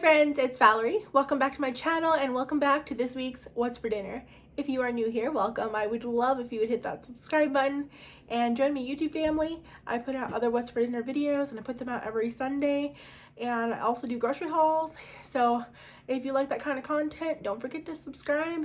friends, it's Valerie. Welcome back to my channel and welcome back to this week's What's for Dinner. If you are new here, welcome. I would love if you would hit that subscribe button and join my YouTube family. I put out other What's for Dinner videos and I put them out every Sunday, and I also do grocery hauls. So if you like that kind of content, don't forget to subscribe.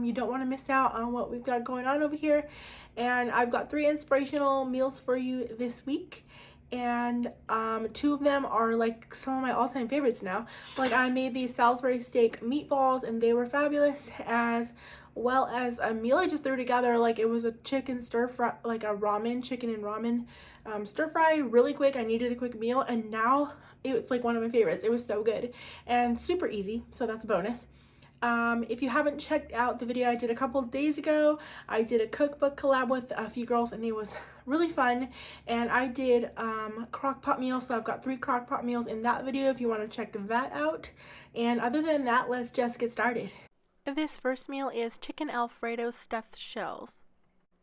You don't want to miss out on what we've got going on over here. And I've got 3 inspirational meals for you this week. And 2 of them are like some of my all-time favorites now. Like, I made these Salisbury steak meatballs and they were fabulous, as well as a meal I just threw together. Like, it was a chicken stir fry, like a ramen, chicken and ramen stir fry, really quick. I needed a quick meal and now it's like one of my favorites. It was so good and super easy, so that's a bonus. If you haven't checked out the video I did a couple of days ago, I did a cookbook collab with a few girls and it was really fun. And I did crock pot meals, so I've got 3 crock pot meals in that video if you want to check that out. And other than that, let's just get started. This first meal is chicken Alfredo stuffed shells.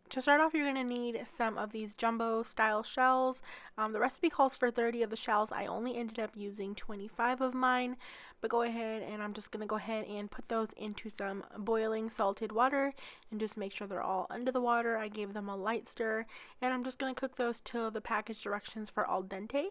To start off, you're going to need some of these jumbo style shells. The recipe calls for 30 of the shells. I only ended up using 25 of mine, but go ahead and I'm just going to go ahead and put those into some boiling salted water and just make sure they're all under the water. I gave them a light stir and I'm just going to cook those till the package directions for al dente.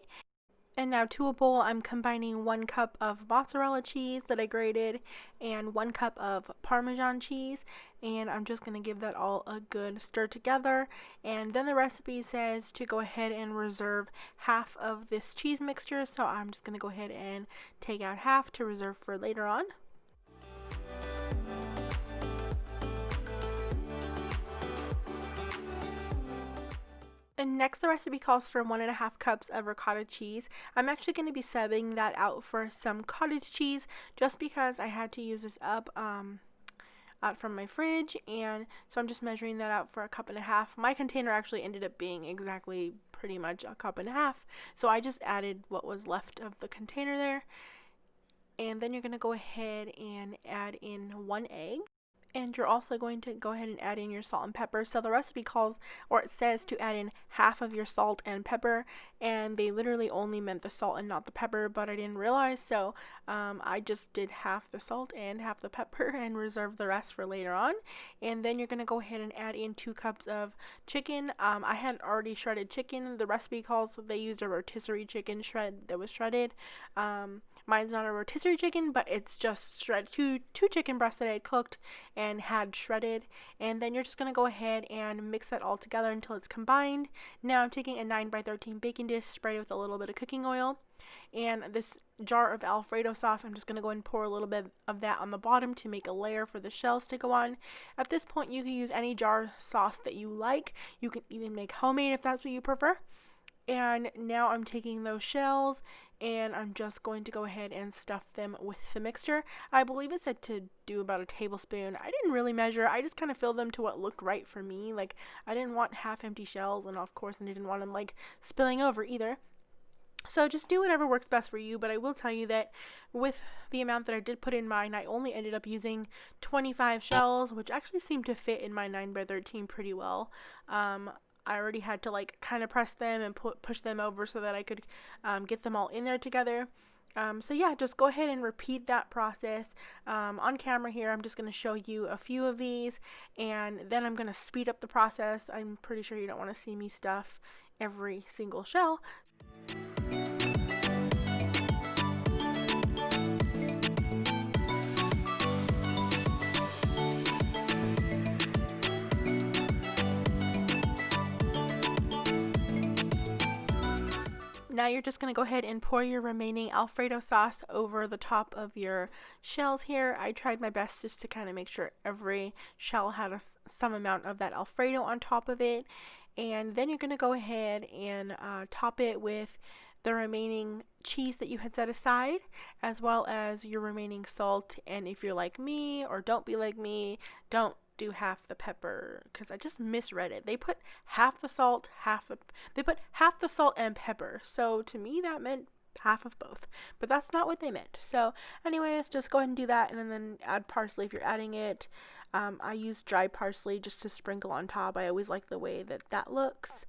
And now to a bowl, I'm combining 1 cup of mozzarella cheese that I grated and 1 cup of Parmesan cheese, and I'm just going to give that all a good stir together. And then the recipe says to go ahead and reserve half of this cheese mixture, so I'm just going to go ahead and take out half to reserve for later on. And next, the recipe calls for 1.5 cups of ricotta cheese. I'm actually going to be subbing that out for some cottage cheese just because I had to use this up out from my fridge, and so I'm just measuring that out for 1.5 cups. My container actually ended up being exactly pretty much 1.5 cups, so I just added what was left of the container there. And then you're going to go ahead and add in 1 egg. And you're also going to go ahead and add in your salt and pepper. So the recipe calls, or it says, to add in half of your salt and pepper, and they literally only meant the salt and not the pepper, but I didn't realize, so I just did half the salt and half the pepper and reserved the rest for later on. And then you're going to go ahead and add in 2 cups of chicken. I had already shredded chicken. The recipe calls, they used a rotisserie chicken that was shredded. Mine's not a rotisserie chicken, but it's just shredded, two chicken breasts that I had cooked and had shredded. And then you're just going to go ahead and mix that all together until it's combined. Now I'm taking a 9x13 baking dish, sprayed with a little bit of cooking oil. And this jar of Alfredo sauce, I'm just going to go and pour a little bit of that on the bottom to make a layer for the shells to go on. At this point, you can use any jar sauce that you like. You can even make homemade if that's what you prefer. And now I'm taking those shells and I'm just going to go ahead and stuff them with the mixture. I believe it said to do about a tablespoon. I didn't really measure. I just kind of filled them to what looked right for me. Like, I didn't want half empty shells, and of course I didn't want them like spilling over either. So just do whatever works best for you, but I will tell you that with the amount that I did put in mine, I only ended up using 25 shells, which actually seemed to fit in my 9x13 pretty well. I already had to like kind of press them and push them over so that I could get them all in there together. So yeah, just go ahead and repeat that process. On camera here, I'm just going to show you a few of these, and then I'm going to speed up the process. I'm pretty sure you don't want to see me stuff every single shell. Now you're just going to go ahead and pour your remaining Alfredo sauce over the top of your shells here. I tried my best just to kind of make sure every shell had some amount of that Alfredo on top of it. And then you're going to go ahead and top it with the remaining cheese that you had set aside, as well as your remaining salt. And if you're like me, or don't be like me, don't do half the pepper, because I just misread it. They put half the salt, they put half the salt and pepper. So to me that meant half of both, but that's not what they meant. So anyways, just go ahead and do that, and then add parsley if you're adding it. I use dry parsley just to sprinkle on top. I always like the way that looks.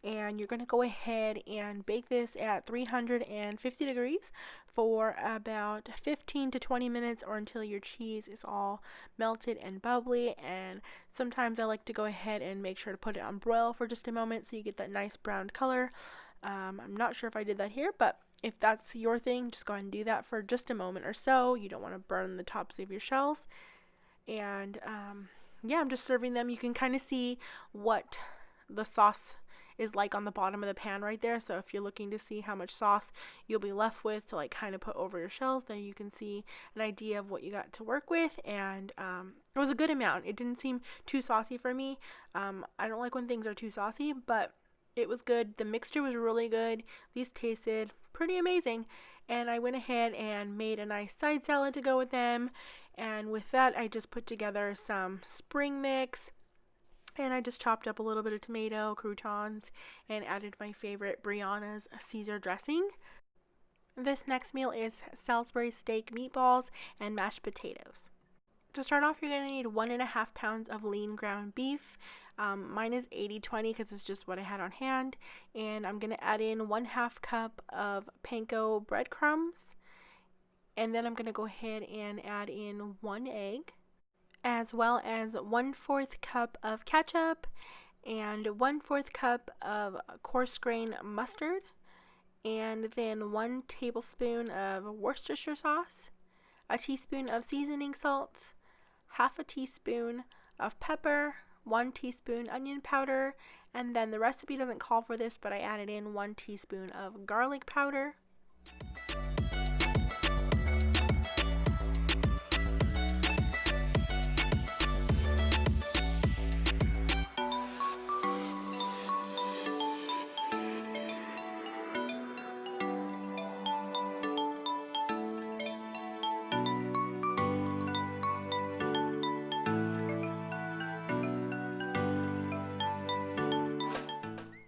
and you're going to go ahead and bake this at 350 degrees for about 15 to 20 minutes, or until your cheese is all melted and bubbly. And sometimes I like to go ahead and make sure to put it on broil for just a moment so you get that nice brown color. I'm not sure if I did that here, but if that's your thing, just go ahead and do that for just a moment or so. You don't want to burn the tops of your shells. And yeah, I'm just serving them. You can kind of see what the sauce is like on the bottom of the pan right there. So if you're looking to see how much sauce you'll be left with to like kind of put over your shells, then you can see an idea of what you got to work with. And it was a good amount. It didn't seem too saucy for me. I don't like when things are too saucy, but it was good. The mixture was really good. These tasted pretty amazing. And I went ahead and made a nice side salad to go with them. And with that, I just put together some spring mix. And I just chopped up a little bit of tomato, croutons, and added my favorite Brianna's Caesar dressing. This next meal is Salisbury steak meatballs and mashed potatoes. To start off, you're going to need 1.5 pounds of lean ground beef. Mine is 80-20 because it's just what I had on hand. And I'm going to add in 1/2 cup of panko breadcrumbs. And then I'm going to go ahead and add in 1 egg, as well as 1/4 cup of ketchup and 1/4 cup of coarse grain mustard, and then 1 tablespoon of Worcestershire sauce, a teaspoon of seasoning salt, 1/2 teaspoon of pepper, 1 teaspoon onion powder, and then the recipe doesn't call for this, but I added in 1 teaspoon of garlic powder.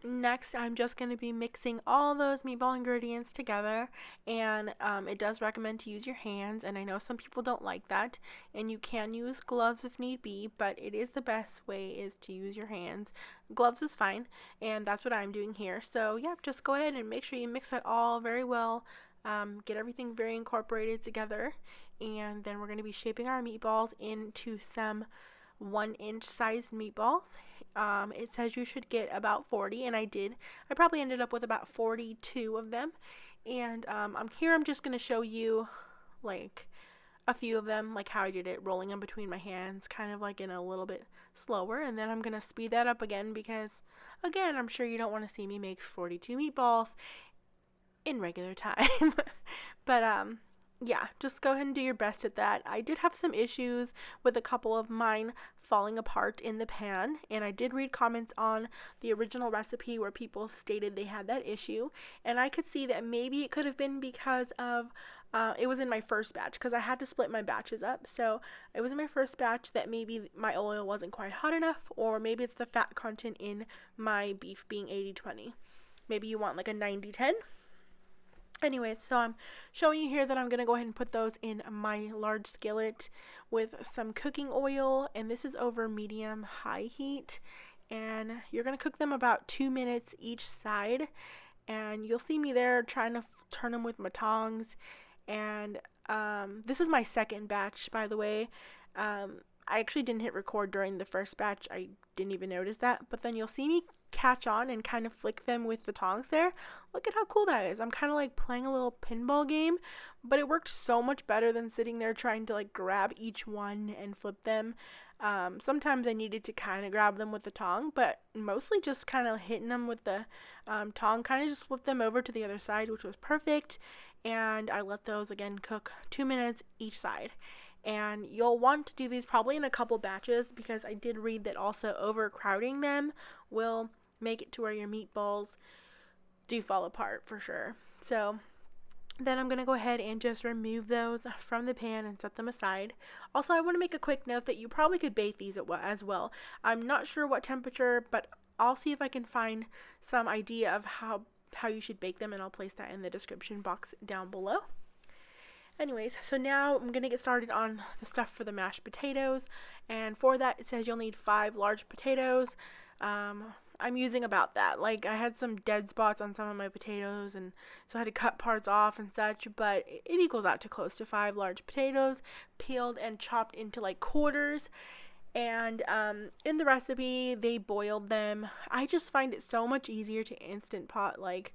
Next, I'm just going to be mixing all those meatball ingredients together, and it does recommend to use your hands, and I know some people don't like that, and you can use gloves if need be, but it is the best way is to use your hands. Gloves is fine, and that's what I'm doing here. So yeah, just go ahead and make sure you mix that all very well, get everything very incorporated together, and then we're going to be shaping our meatballs into some 1-inch sized meatballs. It says you should get about 40, and I did. I probably ended up with about 42 of them. And I'm just going to show you like a few of them, like how I did it, rolling them between my hands, kind of like in a little bit slower. And then I'm going to speed that up again because, again, I'm sure you don't want to see me make 42 meatballs in regular time. But yeah, just go ahead and do your best at that. I did have some issues with a couple of mine falling apart in the pan, and I did read comments on the original recipe where people stated they had that issue, and I could see that maybe it could have been because of it was in my first batch, because I had to split my batches up. So it was in my first batch that maybe my oil wasn't quite hot enough, or maybe it's the fat content in my beef being 80-20. Maybe you want like a 90-10. Anyways, so I'm showing you here that I'm going to go ahead and put those in my large skillet with some cooking oil, and this is over medium-high heat, and you're going to cook them about 2 minutes each side, and you'll see me there trying to turn them with my tongs. And this is my second batch, by the way. I actually didn't hit record during the first batch. I didn't even notice that, but then you'll see me catch on and kind of flick them with the tongs there. Look at how cool that is. I'm kind of like playing a little pinball game, but it worked so much better than sitting there trying to like grab each one and flip them. Sometimes I needed to kind of grab them with the tong, but mostly just kind of hitting them with the tong, kind of just flip them over to the other side, which was perfect. And I let those again cook 2 minutes each side. And you'll want to do these probably in a couple batches, because I did read that also overcrowding them will make it to where your meatballs do fall apart for sure. So then I'm going to go ahead and just remove those from the pan and set them aside. Also, I want to make a quick note that you probably could bake these as well. I'm not sure what temperature, but I'll see if I can find some idea of how you should bake them, and I'll place that in the description box down below. Anyways, so now I'm going to get started on the stuff for the mashed potatoes, and for that it says you'll need 5 large potatoes. I'm using about that. Like, I had some dead spots on some of my potatoes, and so I had to cut parts off and such, but it equals out to close to 5 large potatoes, peeled and chopped into like quarters. And in the recipe, they boiled them. I just find it so much easier to instant pot, like,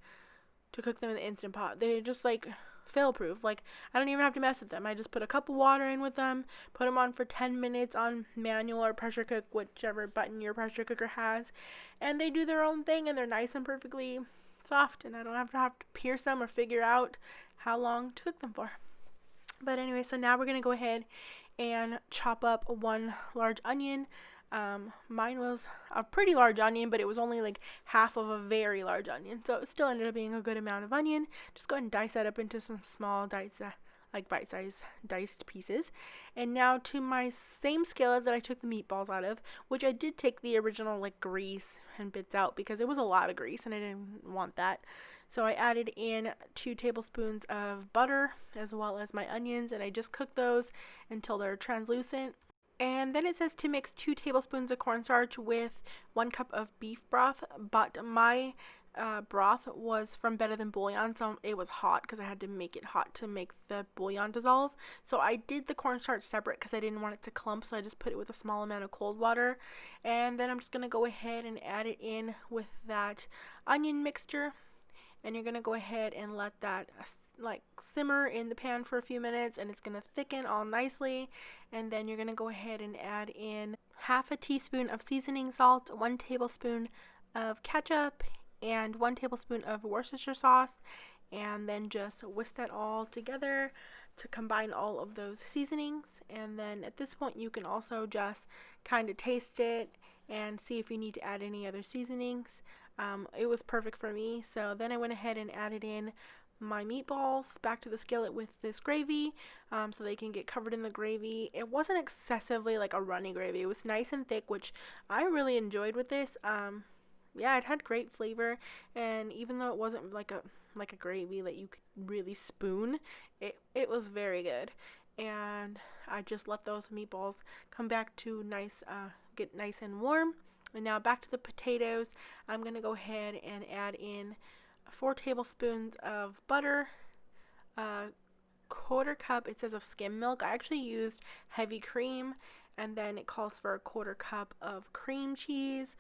to cook them in the instant pot. They're just like fail proof. Like, I don't even have to mess with them. I just put a cup of water in with them, put them on for 10 minutes on manual or pressure cook, whichever button your pressure cooker has, and they do their own thing, and they're nice and perfectly soft, and I don't have to pierce them or figure out how long to cook them for. But anyway, so now we're going to go ahead and chop up 1 large onion. Mine was a pretty large onion, but it was only like half of a very large onion, so it still ended up being a good amount of onion. Just go ahead and dice that up into some small like bite-sized diced pieces. And now to my same skillet that I took the meatballs out of, which I did take the original like grease and bits out because it was a lot of grease and I didn't want that. So I added in 2 tablespoons of butter as well as my onions, and I just cooked those until they're translucent. And then it says to mix 2 tablespoons of cornstarch with 1 cup of beef broth, but my broth was from Better Than Bouillon, so it was hot because I had to make it hot to make the bouillon dissolve. So I did the cornstarch separate because I didn't want it to clump, so I just put it with a small amount of cold water. And then I'm just going to go ahead and add it in with that onion mixture. And you're going to go ahead and let that like simmer in the pan for a few minutes, and it's going to thicken all nicely. And then you're going to go ahead and add in half a teaspoon of seasoning salt, 1 tablespoon of ketchup, and 1 tablespoon of Worcestershire sauce, and then just whisk that all together to combine all of those seasonings. And then at this point you can also just kind of taste it and see if you need to add any other seasonings. It was perfect for me, so then I went ahead and added in my meatballs back to the skillet with this gravy, so they can get covered in the gravy. It wasn't excessively like a runny gravy. It was nice and thick, which I really enjoyed with this. Yeah, it had great flavor, and even though it wasn't like a gravy that you could really spoon, it was very good. And I just let those meatballs come back to get nice and warm. And now back to the potatoes. I'm going to go ahead and add in 4 tablespoons of butter, a 1/4 cup, it says, of skim milk. I actually used heavy cream, and then it calls for a 1/4 cup of cream cheese.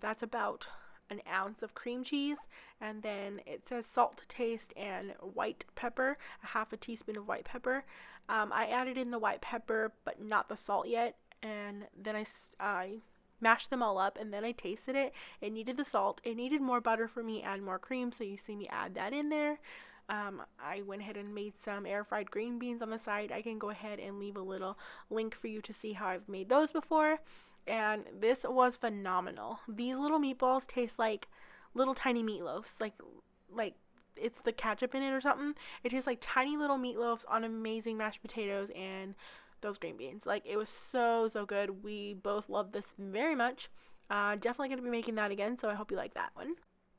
That's about an ounce of cream cheese. And then it says salt to taste and white pepper, a half a teaspoon of white pepper. I added in the white pepper, but not the salt yet. And then I mashed them all up, and then I tasted it. It needed the salt. It needed more butter for me, add more cream, so you see me add that in there. I went ahead and made some air fried green beans on the side. I can go ahead and leave a little link for you to see how I've made those before. And this was phenomenal. These little meatballs taste like little tiny meatloaves, like it's the ketchup in it or something. It tastes like tiny little meatloaves on amazing mashed potatoes and those green beans. Like, it was so good. We both love this very much. Definitely going to be making that again, so I hope you like that one.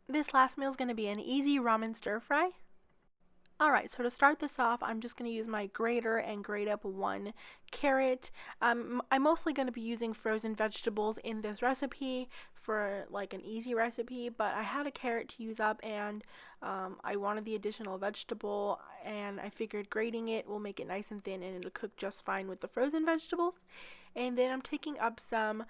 This last meal is going to be an easy ramen stir fry. Alright, so to start this off, I'm just going to use my grater and grate up 1 carrot. I'm mostly going to be using frozen vegetables in this recipe for like an easy recipe, but I had a carrot to use up, and I wanted the additional vegetable, and I figured grating it will make it nice and thin and it'll cook just fine with the frozen vegetables. And then I'm taking up some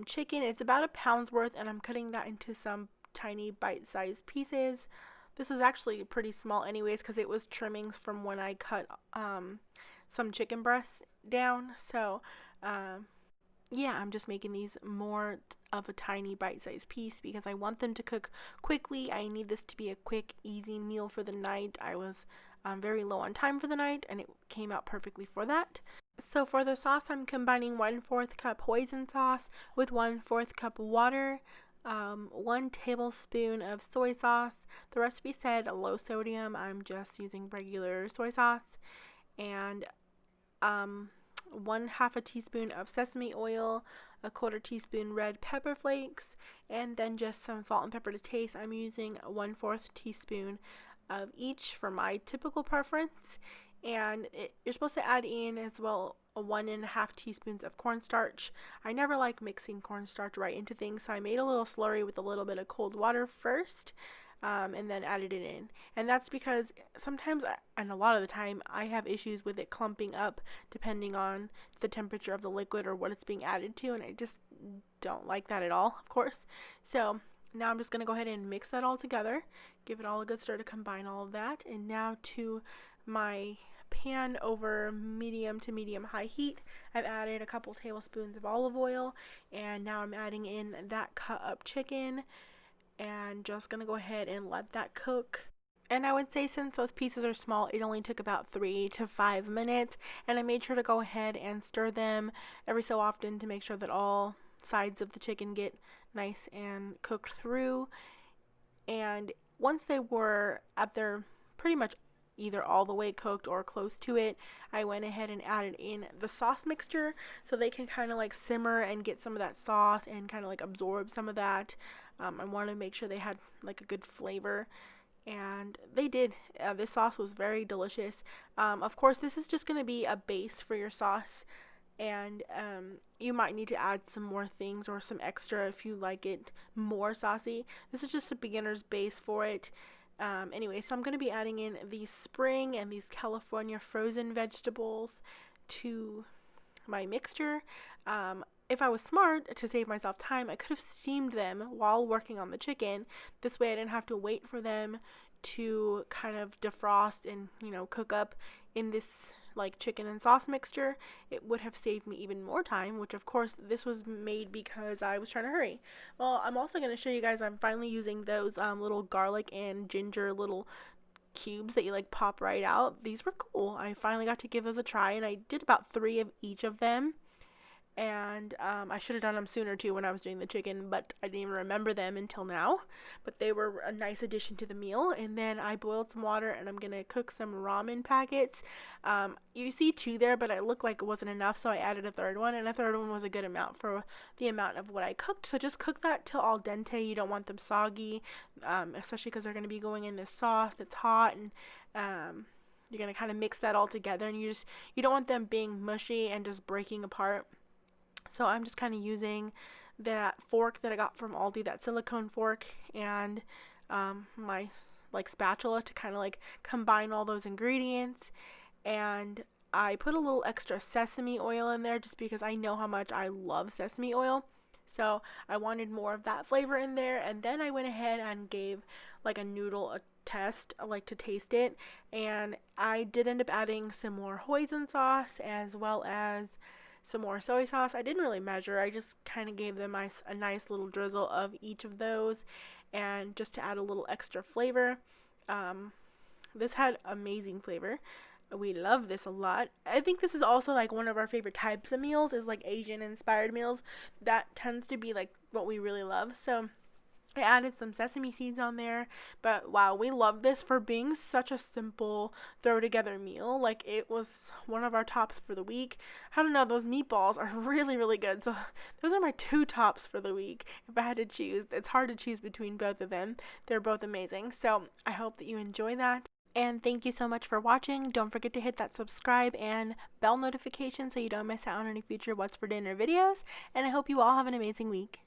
chicken. It's about 1 pound's worth, and I'm cutting that into some tiny bite-sized pieces. This is actually pretty small anyways because it was trimmings from when I cut some chicken breasts down. So yeah, I'm just making these more of a tiny bite-sized piece because I want them to cook quickly. I need this to be a quick, easy meal for the night. I was very low on time for the night, and it came out perfectly for that. So for the sauce, I'm combining 1/4 cup hoisin sauce with 1/4 cup water, 1 tablespoon of soy sauce. The recipe said low sodium. I'm just using regular soy sauce. And 1/2 a teaspoon of sesame oil, a 1/4 teaspoon red pepper flakes, and then just some salt and pepper to taste. I'm using 1/4 teaspoon of each for my typical preference. And you're supposed to add in as well 1.5 teaspoons of cornstarch. I never like mixing cornstarch right into things, so I made a little slurry with a little bit of cold water first. And then added it in. And that's because sometimes, and a lot of the time, I have issues with it clumping up depending on the temperature of the liquid or what it's being added to, and I just don't like that at all, of course. So now I'm just going to go ahead and mix that all together, give it all a good stir to combine all of that, and now to my pan over medium to medium high heat, I've added a couple tablespoons of olive oil, and now I'm adding in that cut up chicken, and just gonna go ahead and let that cook. And I would say since those pieces are small, it only took about 3 to 5 minutes, and I made sure to go ahead and stir them every so often to make sure that all sides of the chicken get nice and cooked through. And once they were at their pretty much either all the way cooked or close to it, I went ahead and added in the sauce mixture so they can kind of like simmer and get some of that sauce and kind of like absorb some of that. I wanted to make sure they had like a good flavor, and they did. This sauce was very delicious. Of course, this is just going to be a base for your sauce, and you might need to add some more things or some extra if you like it more saucy. This is just a beginner's base for it. Anyway, so I'm going to be adding in these spring and these California frozen vegetables to my mixture. If I was smart to save myself time, I could have steamed them while working on the chicken. This way I didn't have to wait for them to kind of defrost and, cook up in this like chicken and sauce mixture. It would have saved me even more time, which of course this was made because I was trying to hurry. Well, I'm also going to show you guys I'm finally using those little garlic and ginger little cubes that you like pop right out. These were cool. I finally got to give those a try, and I did about 3 of each of them. And I should have done them sooner too when I was doing the chicken, but I didn't even remember them until now. But they were a nice addition to the meal. And then I boiled some water, and I'm gonna cook some ramen packets. You see 2 there, but it looked like it wasn't enough, so I added a 3rd one, and a 3rd one was a good amount for the amount of what I cooked. So just cook that till al dente. You don't want them soggy, especially because they're gonna be going in this sauce that's hot, and you're gonna kind of mix that all together, and you don't want them being mushy and just breaking apart. So I'm just kind of using that fork that I got from Aldi, that silicone fork, and my like spatula to kind of like combine all those ingredients. And I put a little extra sesame oil in there just because I know how much I love sesame oil. So I wanted more of that flavor in there. And then I went ahead and gave like a noodle a test, like to taste it. And I did end up adding some more hoisin sauce as well as some more soy sauce. I didn't really measure. I just kind of gave them a nice little drizzle of each of those, and just to add a little extra flavor. This had amazing flavor. We love this a lot. I think this is also like one of our favorite types of meals, is like Asian inspired meals. That tends to be like what we really love. So I added some sesame seeds on there, but wow, we love this for being such a simple throw together meal. Like, it was one of our tops for the week. I don't know, those meatballs are really, really good. So those are my 2 tops for the week. If I had to choose, it's hard to choose between both of them. They're both amazing. So I hope that you enjoy that. And thank you so much for watching. Don't forget to hit that subscribe and bell notification so you don't miss out on any future What's for Dinner videos. And I hope you all have an amazing week.